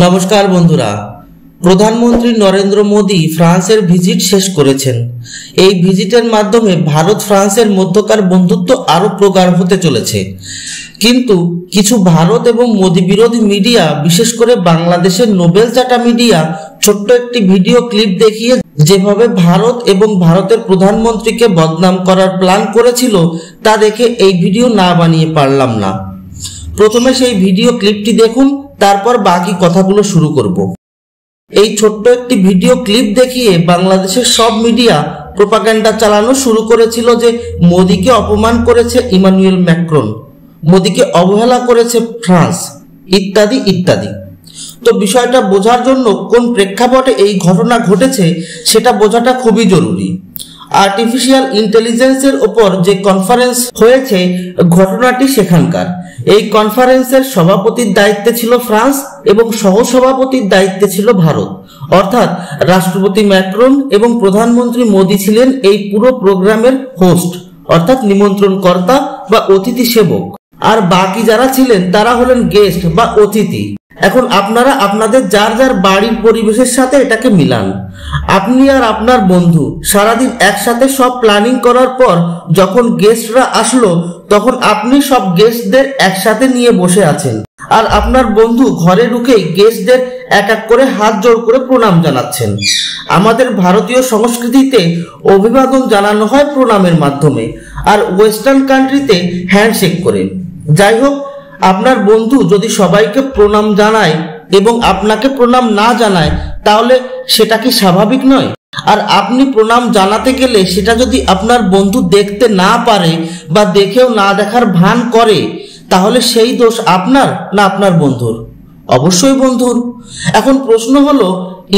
নমস্কার বন্ধুরা, প্রধানমন্ত্রী নরেন্দ্র মোদী ফ্রান্সের ভিজিট শেষ করেছেন। এই ভিজিটের মাধ্যমে ভারত ফ্রান্সের মধ্যকার বন্ধুত্ব আরো প্রগাঢ় হতে চলেছে। কিন্তু কিছু ভারত এবং মোদী বিরোধী মিডিয়া, বিশেষ করে বাংলাদেশের নোবেল চাটা মিডিয়া, ছোট্ট একটি ভিডিও ক্লিপ দেখিয়ে যেভাবে ভারত এবং ভারতের প্রধানমন্ত্রীকে বদনাম করার প্ল্যান করেছিল, তা দেখে এই ভিডিও না বানিয়ে পারলাম না। প্রথমে সেই ভিডিও ক্লিপটি দেখুন, তারপর বাকি কথাগুলো শুরু করব। এই ছোট্ট একটি ভিডিও ক্লিপ দেখিয়ে বাংলাদেশের সব মিডিয়া প্রোপাগান্ডা চালানো শুরু করেছিল যে মোদীকে অপমান করেছে ইমানুয়েল ম্যাক্রন, মোদীকে অবহেলা করেছে ফ্রান্স, ইত্যাদি ইত্যাদি। তো বিষয়টা বোঝার জন্য কোন প্রেক্ষাপটে এই ঘটনা ঘটেছে সেটা বোঝাটা খুবই জরুরি। আর্টিফিশিয়াল ইন্টেলিজেন্সের ওপর যে কনফারেন্স হয়েছে, ঘটনাটি সেখানকার। এই কনফারেন্সের সভাপতির দায়িত্বে ছিল ফ্রান্স এবং সহসভাপতির দায়িত্বে ছিল ভারত, অর্থাৎ রাষ্ট্রপতি ম্যাক্রন এবং প্রধানমন্ত্রী মোদী ছিলেন এই পুরো প্রোগ্রামের হোস্ট, অর্থাৎ নিমন্ত্রণকর্তা বা অতিথি সেবক। আর বাকি যারা ছিলেন তারা হলেন গেস্ট বা অতিথি। এখন আপনারা আপনাদের যার যার বাড়ির পরিবেশের সাথে এটাকে মিলান। আপনি আর আপনার বন্ধু সারাদিন একসাথে সব প্ল্যানিং করার পর যখন গেস্টরা আসলো, তখন আপনি সব গেস্টদের একসাথে নিয়ে বসে আছেন, আর আপনার বন্ধু ঘরে ঢুকেই গেস্টদের এক এক করে হাত জোড় করে প্রণাম জানাচ্ছেন। আমাদের ভারতীয় সংস্কৃতিতে অভিবাদন জানানো হয় প্রণামের মাধ্যমে, আর ওয়েস্টার্ন কান্ট্রিতে হ্যান্ডশেক করে। যাই হোক, আপনার বন্ধু যদি সবাইকে প্রণাম জানায় এবং আপনাকে প্রণাম না জানায়, তাহলে সেটা কি স্বাভাবিক নয়? আর আপনি প্রণাম জানাতে গেলে সেটা যদি আপনার বন্ধু দেখতে না পারে বা দেখেও না দেখার ভান করে, তাহলে সেই দোষ আপনার না আপনার বন্ধুর? অবশ্যই বন্ধুর। এখন প্রশ্ন হলো,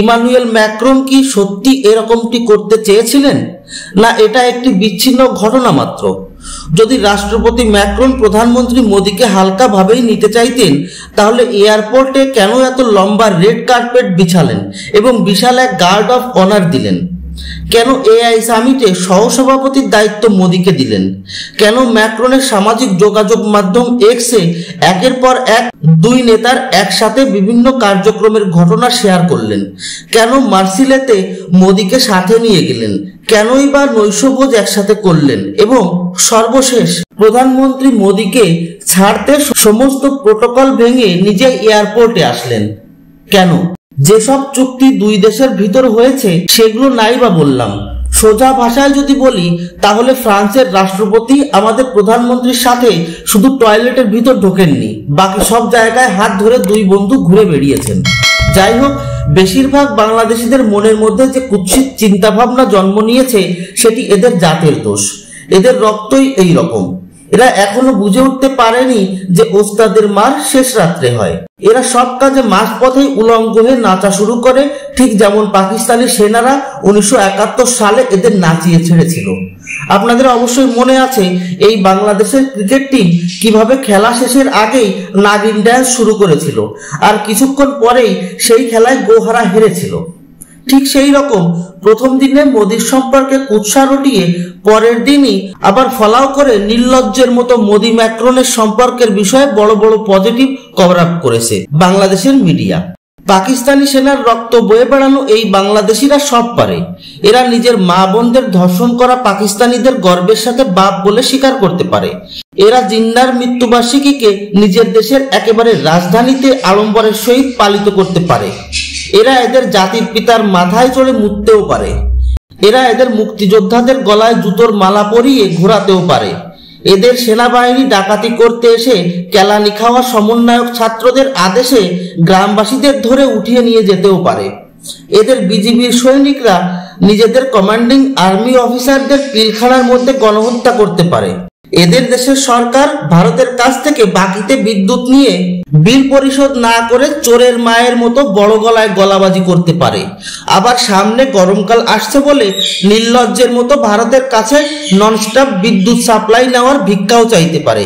ইমানুয়েল ম্যাক্রন কি সত্যি এরকমটি করতে চেয়েছিলেন, না এটা একটি বিচ্ছিন্ন ঘটনা মাত্র? যদি রাষ্ট্রপতি ম্যাক্রন প্রধানমন্ত্রী মোদীকে হালকা ভাবেই নিতে চাইতেন, তাহলে এয়ারপোর্টে কেন এত লম্বা রেড কার্পেট বিছালেন এবং বিশাল এক গার্ড অফ অনার দিলেন? কেন এআই সামিটে সহসভাপতির দায়িত্ব মোদীকে দিলেন? কেন ম্যাক্রনের সামাজিক যোগাযোগ মাধ্যম এক্সে একের পর এক দুই নেতার একসাথে বিভিন্ন কার্যক্রমের ঘটনা শেয়ার করলেন? কেন মার্সিলেতে মোদীকে সাথে নিয়ে গেলেন? কেনই বা নৈশভোজ একসাথে করলেন? এবং সর্বশেষ প্রধানমন্ত্রী মোদীকে ছাড়তে সমস্ত প্রোটোকল ভেঙে নিজে এয়ারপোর্টে আসলেন কেন? যেসব চুক্তি দুই দেশের ভিতর হয়েছে সেগুলো নাই বা বললাম। সোজা ভাষায় যদি বলি, তাহলে ফ্রান্সের রাষ্ট্রপতি আমাদের প্রধানমন্ত্রীর সাথে শুধু টয়লেটের ভিতর ঢোকেননি, বাকি সব জায়গায় হাত ধরে দুই বন্ধু ঘুরে বেরিয়েছেন। যাই হোক, বেশিরভাগ বাংলাদেশিদের মনের মধ্যে যে কুৎসিত চিন্তা ভাবনা জন্ম নিয়েছে, সেটি এদের জাতের দোষ। এদের রক্তই এই রকম। এরা এখনো বুঝে উঠতে পারেনি যে ওস্তাদের মার শেষ রাত্রে হয়। এরা সব কাজে মাঝপথেই উলঙ্গ হয়ে নাচা শুরু করে, ঠিক যেমন পাকিস্তানি সেনারা 1971 সালে এদের নাচিয়ে ছেড়েছিল। আপনাদের অবশ্যই মনে আছে এই বাংলাদেশের ক্রিকেট টিম কিভাবে খেলা শেষের আগেই নাগিন ড্যান্স শুরু করেছিল, আর কিছুক্ষণ পরেই সেই খেলায় গোহারা হেরেছিল। ঠিক সেই রকম প্রথম দিনে মোদীর সম্পর্কে কুৎসা রটিয়ে পরের দিনই আবার ফলাও করে নির্লজ্জের মতো মোদী ম্যাক্রনের সম্পর্কের বিষয়ে বড় বড় পজিটিভ কভার আপ করেছে বাংলাদেশের মিডিয়া। পাকিস্তানি সেনার রক্ত বয়ে বেড়ানো এই বাংলাদেশিরা সব পারে। এরা নিজের মা বোনদের ধর্ষণ করা পাকিস্তানিদের গর্বের সাথে বাপ বলে স্বীকার করতে পারে। এরা জিন্নার মৃত্যুবার্ষিকীকে নিজের দেশের একেবারে রাজধানীতে আড়ম্বরের সহিত পালিত করতে পারে। এরা এদের জাতির পিতার মাথায় চড়ে মুততেও পারে। এরা এদের মুক্তিযোদ্ধাদের গলায় জুতোর মালা পরিয়ে ঘোরাতেও পারে। এদের সেনাবাহিনী ডাকাতি করতে এসে কেলানি খাওয়া সমন্বয়ক ছাত্রদের আদেশে গ্রামবাসীদের ধরে উঠিয়ে নিয়ে যেতেও পারে। এদের বিজিবির সৈনিকরা নিজেদের কমান্ডিং আর্মি অফিসারদের পিলখানার মধ্যে গণহত্যা করতে পারে। এদের দেশের সরকার ভারতের কাছ থেকে বাকিতে বিদ্যুৎ নিয়ে বিল পরিশোধ না করে চোরের মায়ের মতো বড় গলায় গলাবাজি করতে পারে। আবার সামনে গরমকাল আসছে বলে নির্লজ্জের মতো ভারতের কাছে ননস্টপ বিদ্যুৎ সাপ্লাই নেওয়ার ভিক্ষাও চাইতে পারে।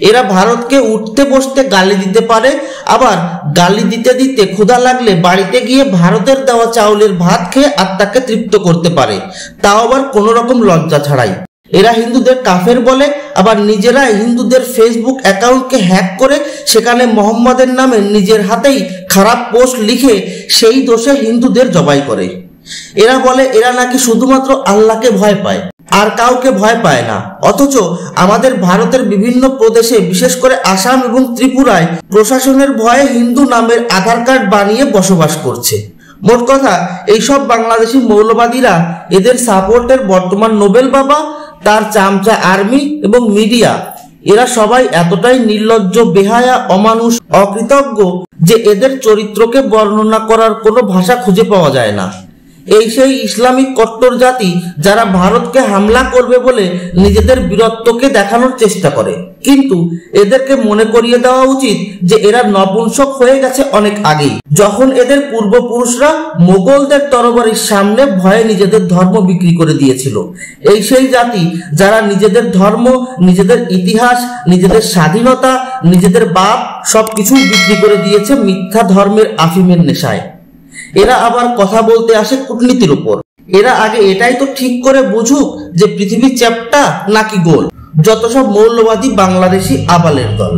এরা ভারতকে উঠতে বসতে গালি দিতে পারে, আবার গালি দিতে দিতে ক্ষুধা লাগলে বাড়িতে গিয়ে ভারতের দেওয়া চাউলের ভাত খেয়ে আত্মাকে তৃপ্ত করতে পারে, তাও আবার কোনো রকম লজ্জা ছাড়াই। এরা হিন্দুদের কাফের বলে, আবার নিজেরা হিন্দুদের ফেসবুক অ্যাকাউন্টকে হ্যাক করে সেখানে মোহাম্মদের নামে নিজের হাতেই খারাপ পোস্ট লিখে সেই দোষে হিন্দুদের জবাই করে। এরা বলে এরা নাকি শুধুমাত্র আল্লাহকে ভয় পায়, আর কাউকে ভয় পায় না। অথচ আমাদের ভারতের বিভিন্ন প্রদেশে, বিশেষ করে আসাম এবং ত্রিপুরায় প্রশাসনের ভয়ে হিন্দু নামের আধার কার্ড বানিয়ে বসবাস করছে। মোট কথা, এইসব বাংলাদেশি মৌলবাদীরা, এদের সাপোর্টের বর্তমান নোবেল বাবা, তার চামচা আর্মি এবং মিডিয়া, এরা সবাই এতটাই নির্লজ্জ, বেহায়া, অমানুষ, অকৃতজ্ঞ যে এদের চরিত্রকে বর্ণনা করার কোনো ভাষা খুঁজে পাওয়া যায় না। এই সেই ইসলামিক কট্টর জাতি যারা ভারতকে হামলা করবে বলে নিজেদের বীরত্বকে দেখানোর চেষ্টা করে, কিন্তু এদেরকে মনে করিয়ে দেওয়া উচিত যে এরা নপুংসক হয়ে গেছে অনেক আগেই, যখন এদের পূর্বপুরুষরা মোগলদের তরবারির সামনে ভয়ে নিজেদের ধর্ম বিক্রি করে দিয়েছিল। এই সেই জাতি যারা নিজেদের ধর্ম, নিজেদের ইতিহাস, নিজেদের স্বাধীনতা, নিজেদের বাপ সবকিছুই বিক্রি করে দিয়েছে মিথ্যা ধর্মের আফিমের নেশায়। এরা আবার কথা বলতে আসে কূটনীতির উপর। এরা আগে এটাই তো ঠিক করে বুঝুক যে পৃথিবী চ্যাপ্টা নাকি গোল। যত সব মৌলবাদী বাংলাদেশি আবালের দল।